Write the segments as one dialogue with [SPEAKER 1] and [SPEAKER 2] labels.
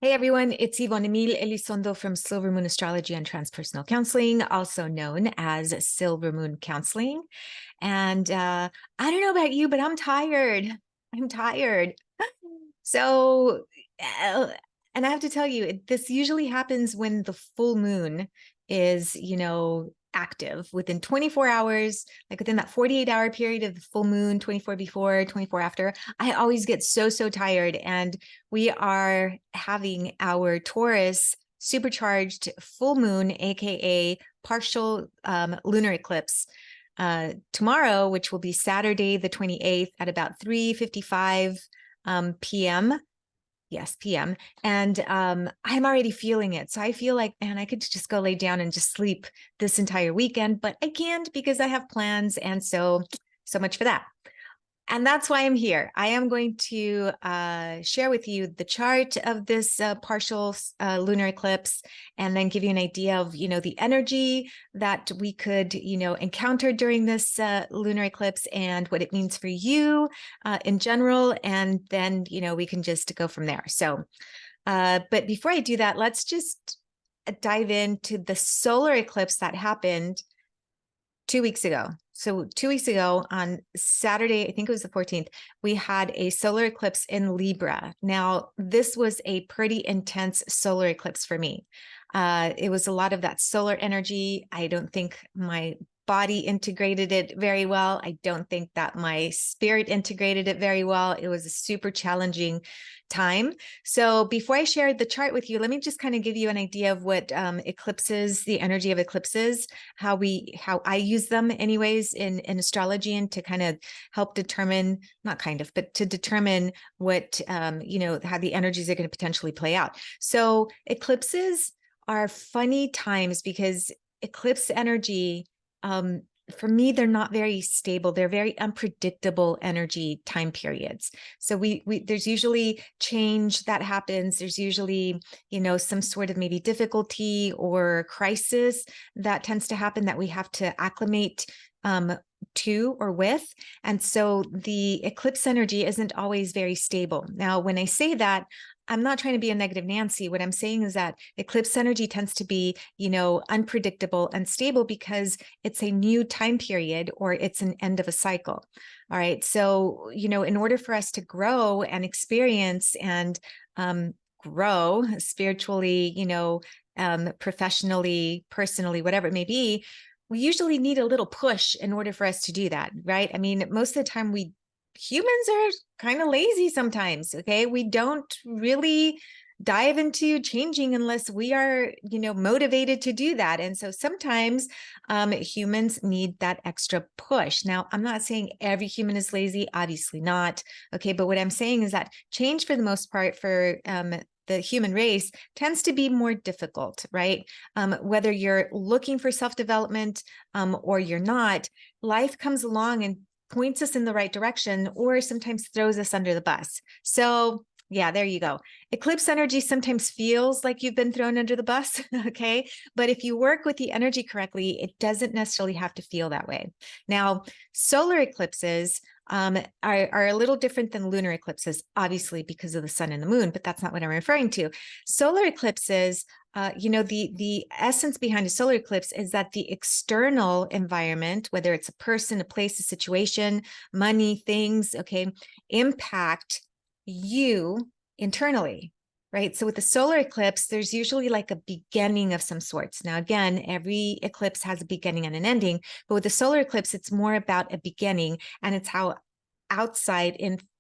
[SPEAKER 1] Hey everyone, it's Yvonne Emile Elizondo from Silver Moon Astrology and Transpersonal Counseling, also known as Silver Moon Counseling. And I don't know about you, but I'm tired. I'm tired. So, and I have to tell you, this usually happens when the full moon is, active within 24 hours, like within that 48-hour period of the full moon, 24 before, 24 after. I always get so tired. And we are having our Taurus supercharged full moon, aka partial lunar eclipse tomorrow, which will be Saturday, the 28th at about 3:55 p.m. Yes, PM. And I'm already feeling it. So I feel like, man, I could just go lay down and just sleep this entire weekend, but I can't because I have plans. And so much for that. And that's why I'm here. I am going to share with you the chart of this partial lunar eclipse, and then give you an idea of, the energy that we could, encounter during this lunar eclipse and what it means for you in general. And then, we can just go from there. So, but before I do that, let's just dive into the solar eclipse that happened 2 weeks ago. So 2 weeks ago on Saturday, I think it was the 14th, we had a solar eclipse in Libra. Now, this was a pretty intense solar eclipse for me. It was a lot of that solar energy. I don't think my body integrated it very well. I don't think that my spirit integrated it very well. It was a super challenging time. So before I share the chart with you, let me just kind of give you an idea of what eclipses, the energy of eclipses, how I use them anyways in astrology, and to kind of help determine, not kind of, but to determine what, how the energies are going to potentially play out. So eclipses are funny times because eclipse energy, for me, they're not very stable. They're very unpredictable energy time periods. So there's usually change that happens. There's usually, some sort of maybe difficulty or crisis that tends to happen that we have to acclimate to or with. And so the eclipse energy isn't always very stable. Now, when I say that, I'm not trying to be a negative Nancy. What I'm saying is that eclipse energy tends to be, unpredictable, unstable, because it's a new time period or it's an end of a cycle. All right. So, in order for us to grow and experience and grow spiritually, professionally, personally, whatever it may be, we usually need a little push in order for us to do that, right? I mean, most of the time humans are kind of lazy sometimes, okay? We don't really dive into changing unless we are, motivated to do that. And so sometimes humans need that extra push. Now, I'm not saying every human is lazy, obviously not, okay? But what I'm saying is that change, for the most part, for the human race, tends to be more difficult, right? Whether you're looking for self-development or you're not, life comes along and points us in the right direction, or sometimes throws us under the bus. So yeah, there you go. Eclipse energy sometimes feels like you've been thrown under the bus, okay? But if you work with the energy correctly, it doesn't necessarily have to feel that way. Now, solar eclipses are a little different than lunar eclipses, obviously because of the sun and the moon, but that's not what I'm referring to. Solar eclipses, the essence behind a solar eclipse is that the external environment, whether it's a person, a place, a situation, money, things, okay, impact you internally, right? So with the solar eclipse, there's usually like a beginning of some sorts. Now, again, every eclipse has a beginning and an ending, but with the solar eclipse, it's more about a beginning, and it's how outside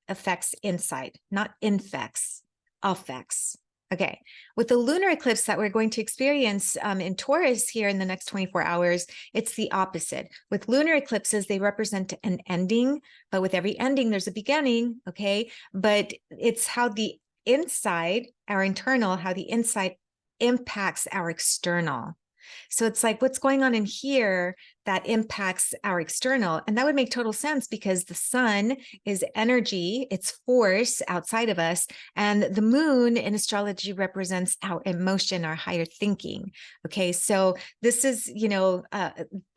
[SPEAKER 1] affects inside, not infects, affects. Okay, with the lunar eclipse that we're going to experience in Taurus here in the next 24 hours, it's the opposite. With lunar eclipses, they represent an ending, but with every ending, there's a beginning, okay? But it's how the inside, our internal, how the inside impacts our external. So it's like what's going on in here that impacts our external. And that would make total sense because the sun is energy, it's force outside of us. And the moon in astrology represents our emotion, our higher thinking. Okay, so this is,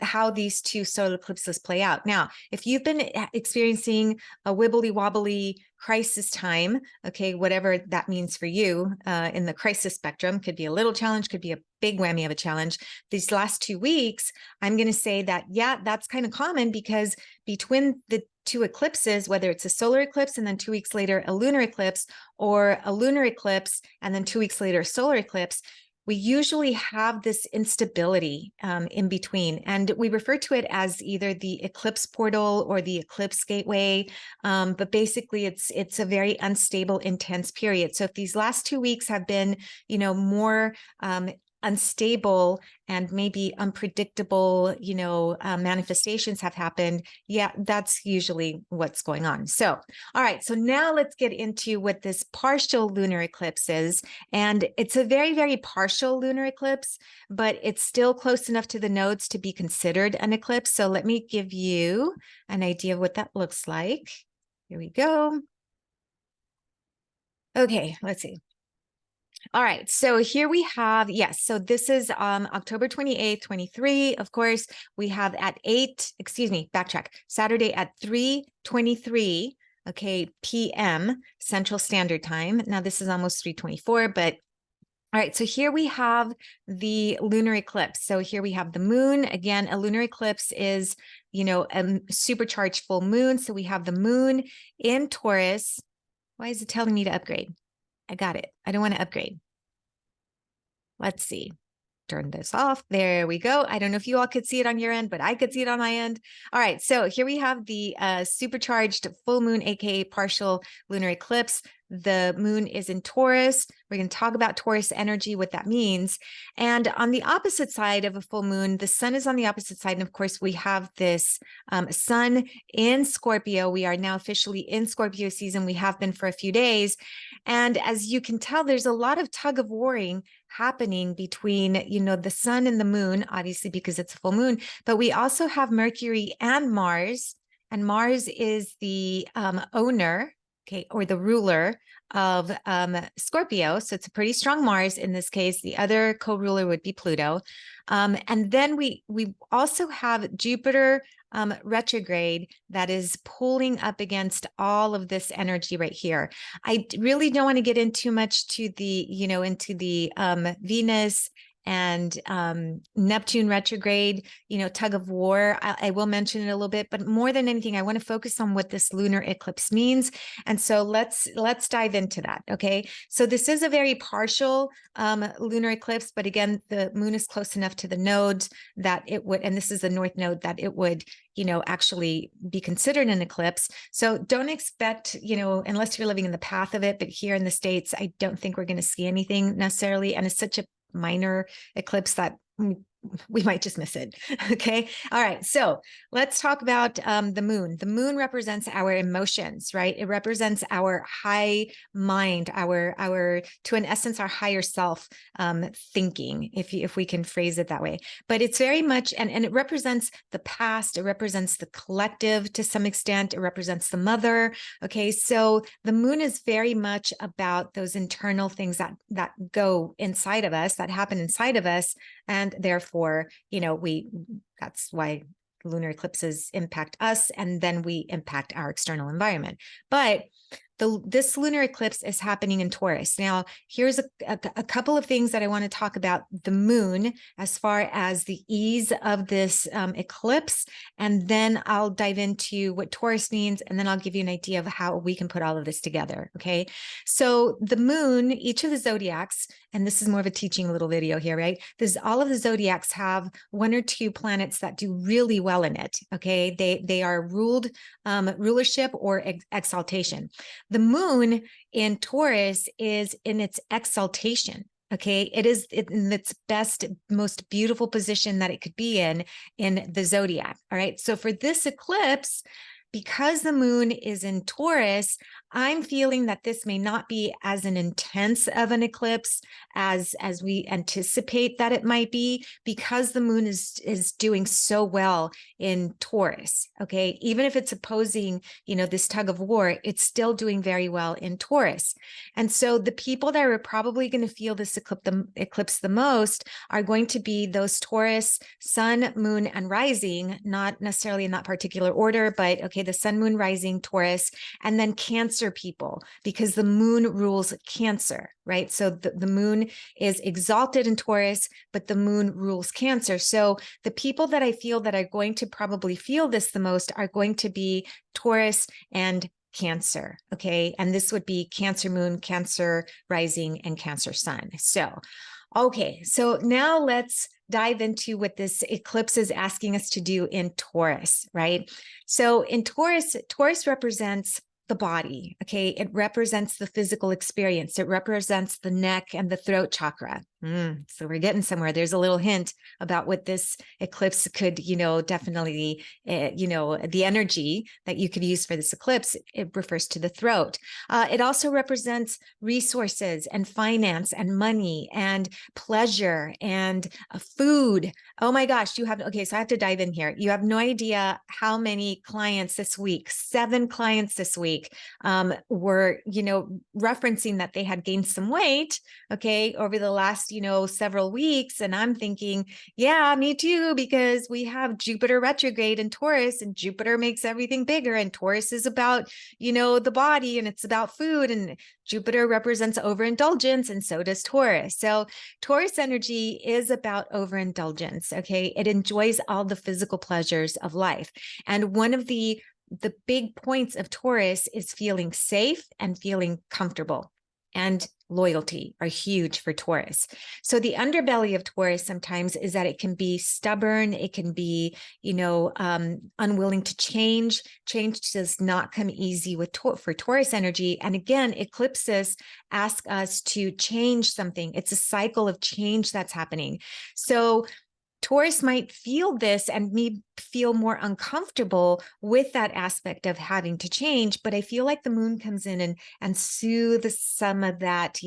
[SPEAKER 1] how these two solar eclipses play out. Now, if you've been experiencing a wibbly wobbly, crisis time, okay, whatever that means for you in the crisis spectrum. Could be a little challenge, could be a big whammy of a challenge. These last 2 weeks, I'm going to say that, yeah, that's kind of common, because between the 2 eclipses, whether it's a solar eclipse and then 2 weeks later a lunar eclipse, or a lunar eclipse and then 2 weeks later a solar eclipse, we usually have this instability in between. And we refer to it as either the eclipse portal or the eclipse gateway. But basically, it's a very unstable, intense period. So if these last 2 weeks have been, more unstable and maybe unpredictable, manifestations have happened, yeah, that's usually what's going on. So, all right, so now let's get into what this partial lunar eclipse is. And it's a very, very partial lunar eclipse, but it's still close enough to the nodes to be considered an eclipse. So let me give you an idea of what that looks like. Here we go. Okay, let's see. All right, so here we have, yes, so this is October 28th, 23. Of course, we have at Saturday at 3:23, okay, p.m. Central Standard Time. Now this is almost 3:24, but all right, so here we have the lunar eclipse. So here we have the moon. Again, a lunar eclipse is, a supercharged full moon. So we have the moon in Taurus. Why is it telling me to upgrade? I got it. I don't want to upgrade. Let's see. Turn this off. There we go. I don't know if you all could see it on your end, but I could see it on my end. All right. So here we have the supercharged full moon, aka partial lunar eclipse. The moon is in Taurus. We're going to talk about Taurus energy, what that means. And on the opposite side of a full moon, the sun is on the opposite side. And of course, we have this sun in Scorpio. We are now officially in Scorpio season. We have been for a few days. And as you can tell, there's a lot of tug of warring happening between, the sun and the moon, obviously, because it's a full moon. But we also have Mercury and Mars. And Mars is the owner, okay, or the ruler of Scorpio. So it's a pretty strong Mars in this case. The other co-ruler would be Pluto. And then we also have Jupiter retrograde that is pulling up against all of this energy right here. I really don't want to get into much to the, into the Venus and Neptune retrograde, tug of war. I will mention it a little bit, but more than anything, I want to focus on what this lunar eclipse means. And so let's dive into that. Okay. So this is a very partial lunar eclipse, but again, the moon is close enough to the nodes that it would, and this is the north node, that it would, actually be considered an eclipse. So don't expect, unless you're living in the path of it, but here in the States, I don't think we're going to see anything necessarily. And it's such a minor eclipse that we might just miss it. Okay. All right. So let's talk about the moon. The moon represents our emotions, right? It represents our high mind, to an essence, our higher self thinking, if we can phrase it that way. But it's very much, and it represents the past. It represents the collective to some extent. It represents the mother. Okay. So the moon is very much about those internal things that go inside of us, that happen inside of us. And therefore, that's why lunar eclipses impact us, and then we impact our external environment. But this lunar eclipse is happening in Taurus. Now, here's a couple of things that I want to talk about the moon as far as the ease of this eclipse, and then I'll dive into what Taurus means, and then I'll give you an idea of how we can put all of this together, okay? So the moon, each of the zodiacs, and this is more of a teaching little video here, right? All of the zodiacs have 1 or 2 planets that do really well in it, okay? They are ruled rulership or exaltation. The moon in Taurus is in its exaltation. Okay, it is in its best, most beautiful position that it could be in the zodiac. All right, so for this eclipse, because the moon is in Taurus, I'm feeling that this may not be as an intense of an eclipse as we anticipate that it might be, because the moon is doing so well in Taurus. Okay, even if it's opposing, this tug of war, it's still doing very well in Taurus. And so the people that are probably going to feel this eclipse the most are going to be those Taurus sun, moon, and rising, not necessarily in that particular order, but okay, the sun, moon, rising, Taurus, and then Cancer Cancer people, because the moon rules Cancer, right? So the moon is exalted in Taurus, but the moon rules Cancer. So the people that I feel that are going to probably feel this the most are going to be Taurus and Cancer, okay? And this would be Cancer moon, Cancer rising, and Cancer sun. So, okay, so now let's dive into what this eclipse is asking us to do in Taurus, right? So in Taurus, Taurus represents the body, okay? It represents the physical experience. It represents the neck and the throat chakra. So we're getting somewhere. There's a little hint about what this eclipse could, definitely, the energy that you could use for this eclipse, it refers to the throat. It also represents resources and finance and money and pleasure and food. Oh my gosh, okay, so I have to dive in here. You have no idea how many clients this week, 7 clients this week, were, referencing that they had gained some weight, okay, over the last, several weeks. And I'm thinking, yeah, me too, because we have Jupiter retrograde in Taurus, and Jupiter makes everything bigger. And Taurus is about, the body, and it's about food, and Jupiter represents overindulgence, and so does Taurus. So Taurus energy is about overindulgence, okay? It enjoys all the physical pleasures of life. And one of the big points of Taurus is feeling safe and feeling comfortable. And loyalty are huge for Taurus. So the underbelly of Taurus sometimes is that it can be stubborn. It can be, unwilling to change. Change does not come easy for Taurus energy. And again, eclipses ask us to change something. It's a cycle of change that's happening. So Taurus might feel this and me feel more uncomfortable with that aspect of having to change, but I feel like the moon comes in and soothes some of that,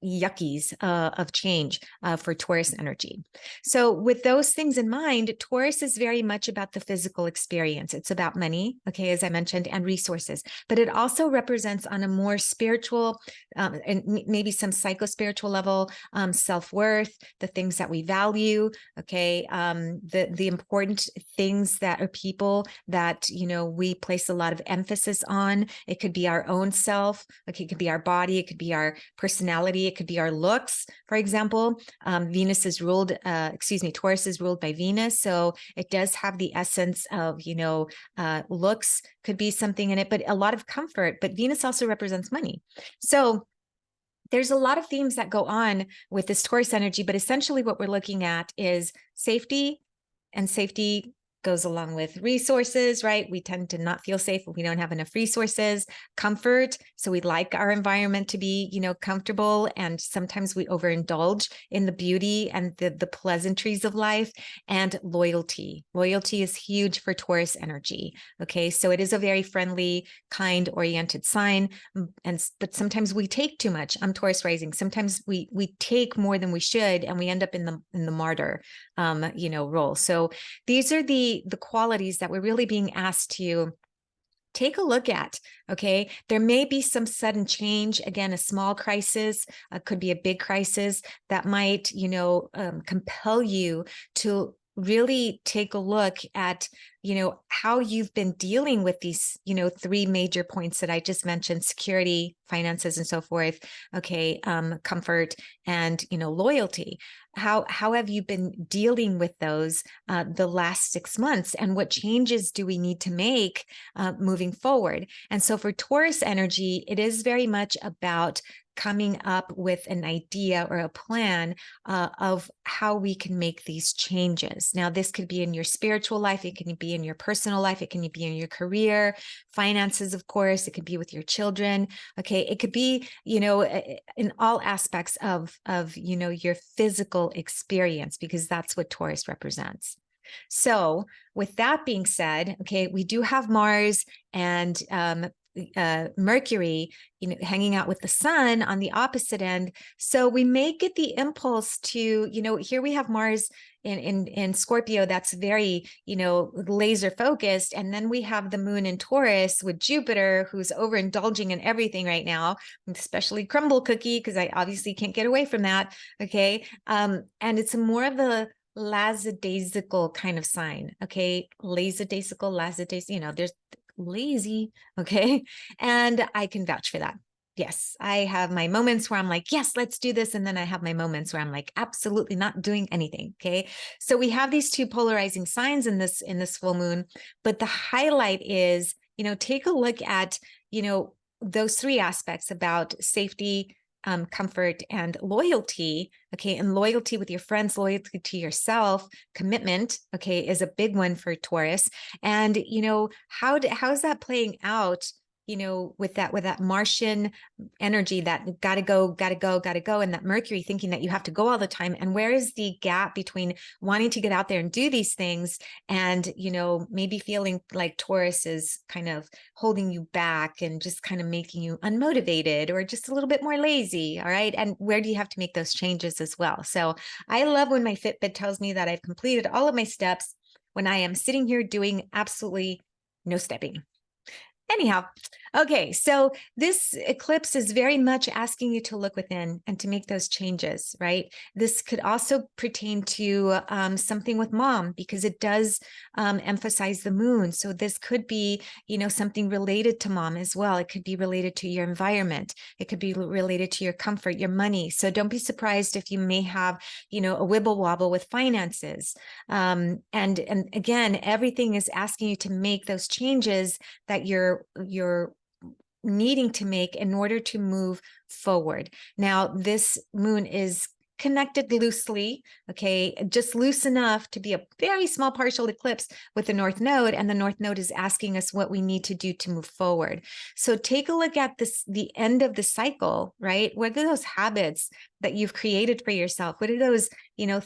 [SPEAKER 1] yuckies of change for Taurus energy. So with those things in mind, Taurus is very much about the physical experience. It's about money, okay, as I mentioned, and resources, but it also represents on a more spiritual and maybe some psycho-spiritual level, self-worth, the things that we value, okay, the important things that are people that, we place a lot of emphasis on. It could be our own self, okay, it could be our body, it could be our personality, it could be our looks, for example. Taurus is ruled by Venus, so it does have the essence of, looks could be something in it, but a lot of comfort. But Venus also represents money. So there's a lot of themes that go on with this Taurus energy, but essentially what we're looking at is safety, and safety goes along with resources, right? We tend to not feel safe when we don't have enough resources. Comfort, so we like our environment to be, comfortable, and sometimes we overindulge in the beauty and the pleasantries of life. And loyalty. Loyalty is huge for Taurus energy, okay? So it is a very friendly, kind-oriented sign, but sometimes we take too much. I'm Taurus rising. Sometimes we take more than we should, and we end up in the martyr, role. So these are the qualities that we're really being asked to take a look at, okay? There may be some sudden change, again, a small crisis, could be a big crisis that might, compel you to really take a look at, how you've been dealing with these, 3 major points that I just mentioned: security, finances, and so forth, okay, comfort, and, loyalty. How have you been dealing with those the last 6 months, and what changes do we need to make moving forward? And so for Taurus energy, it is very much about coming up with an idea or a plan of how we can make these changes. Now, this could be in your spiritual life, it can be in your personal life, it can be in your career, finances, of course, it could be with your children, okay? It could be, in all aspects of your physical experience, because that's what Taurus represents. So with that being said, okay, we do have Mars and Mercury, hanging out with the sun on the opposite end. So we may get the impulse to, here we have Mars in Scorpio, that's very, laser focused. And then we have the moon in Taurus with Jupiter, who's overindulging in everything right now, especially crumble cookie, because I obviously can't get away from that. Okay. And it's more of a lackadaisical kind of sign. Okay. Lackadaisical, there's lazy. Okay. And I can vouch for that. Yes, I have my moments where I'm like, yes, let's do this. And then I have my moments where I'm like, absolutely not doing anything. Okay. So we have these two polarizing signs in this full moon, but the highlight is, take a look at, those three aspects about safety, comfort, and loyalty. Okay. And loyalty with your friends, loyalty to yourself, commitment, okay, is a big one for Taurus. And, how's that playing out? With that Martian energy, that gotta go, gotta go, gotta go, and that Mercury thinking that you have to go all the time. And where is the gap between wanting to get out there and do these things and, maybe feeling like Taurus is kind of holding you back and just kind of making you unmotivated or just a little bit more lazy? All right. And where do you have to make those changes as well? So I love when my Fitbit tells me that I've completed all of my steps when I am sitting here doing absolutely no stepping. Anyhow, okay, so this eclipse is very much asking you to look within and to make those changes, right? This could also pertain to something with mom, because it does emphasize the moon. So this could be, something related to mom as well. It could be related to your environment. It could be related to your comfort, your money. So don't be surprised if you may have, a wibble wobble with finances. And again, everything is asking you to make those changes that you're needing to make in order to move forward. Now, this moon is connected loosely, okay, just loose enough to be a very small partial eclipse with the North Node, and the North Node is asking us what we need to do to move forward. So take a look at this, the end of the cycle, right? What are those habits that you've created for yourself? What are those,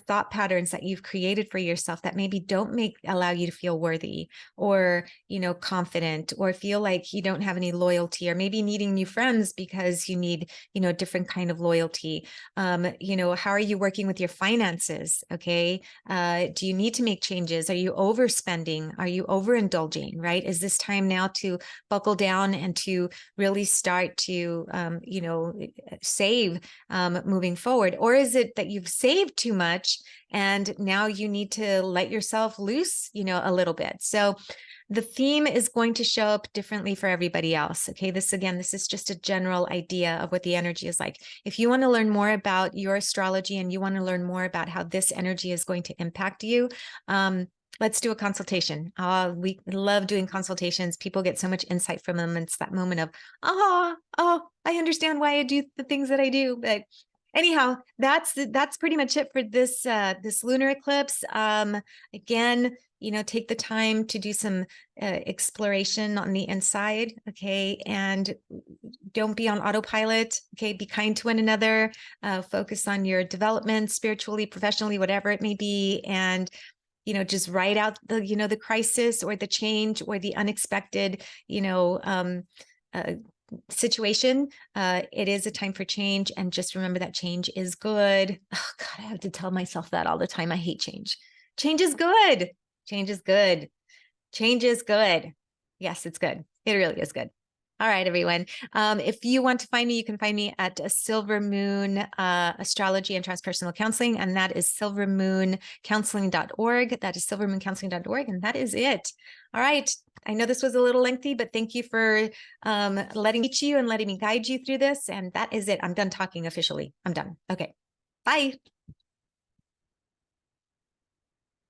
[SPEAKER 1] thought patterns that you've created for yourself that maybe don't allow you to feel worthy or, confident, or feel like you don't have any loyalty, or maybe needing new friends because you need, a different kind of loyalty? How are you working with your finances? Okay. Do you need to make changes? Are you overspending? Are you overindulging, right? Is this time now to buckle down and to really start to, save moving forward? Or is it that you've saved too much and now you need to let yourself loose, a little bit? So the theme is going to show up differently for everybody else. Okay. This is just a general idea of what the energy is like. If you want to learn more about your astrology and you want to learn more about how this energy is going to impact you, let's do a consultation. We love doing consultations. People get so much insight from them. It's that moment of, I understand why I do the things that I do. But anyhow, that's pretty much it for this lunar eclipse. Again, take the time to do some exploration on the inside, okay? And don't be on autopilot, okay? Be kind to one another, focus on your development spiritually, professionally, whatever it may be. And, just write out the, the crisis or the change or the unexpected, situation. It is a time for change. And just remember that change is good. Oh God, I have to tell myself that all the time. I hate change. Change is good. Change is good. Change is good. Yes, it's good. It really is good. All right, everyone. If you want to find me, you can find me at Silver Moon Astrology and Transpersonal Counseling, and that is silvermooncounseling.org. That is silvermooncounseling.org, and that is it. All right. I know this was a little lengthy, but thank you for letting me teach you and letting me guide you through this. And that is it. I'm done talking officially. I'm done. Okay. Bye.